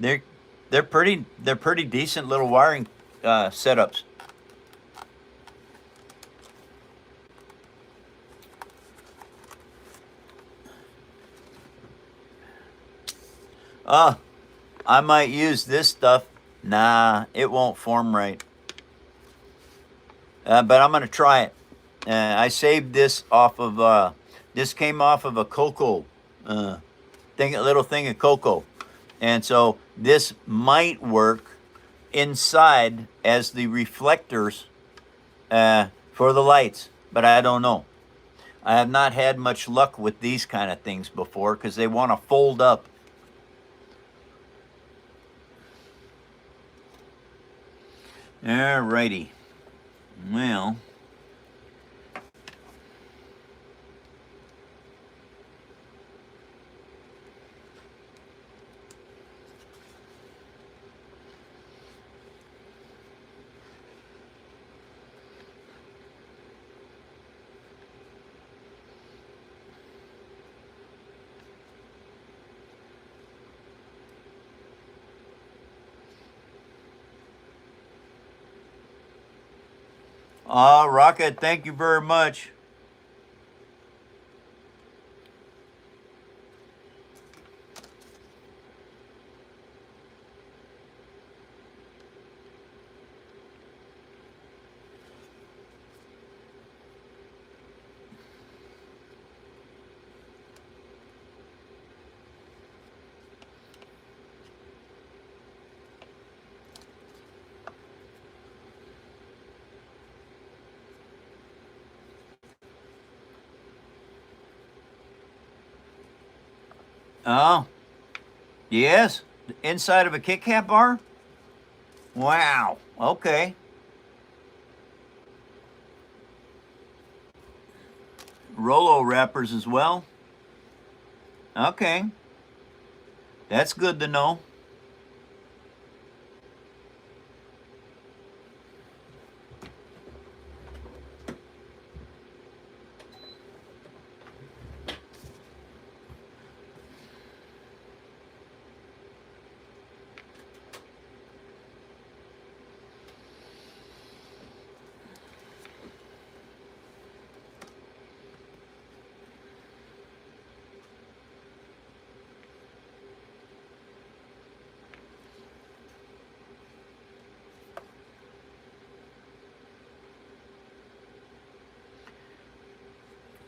They're they're pretty decent little wiring setups. Uh, I might use this stuff. Nah, it won't form right. But I'm gonna try it. I saved this off of. This came off of a cocoa thing, a little thing of cocoa, and so this might work inside as the reflectors for the lights, but I don't know. I have not had much luck with these kind of things before because they want to fold up. Alrighty. Well, Rocket, thank you very much. Oh, yes, inside of a Kit Kat bar. Wow. Okay. Rolo wrappers as well. Okay, that's good to know.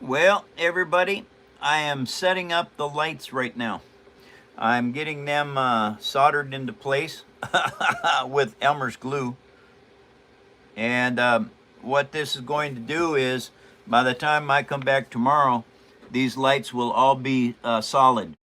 Well, everybody, I am setting up the lights right now. I'm getting them soldered into place with Elmer's glue. And what this is going to do is, by the time I come back tomorrow, these lights will all be solid.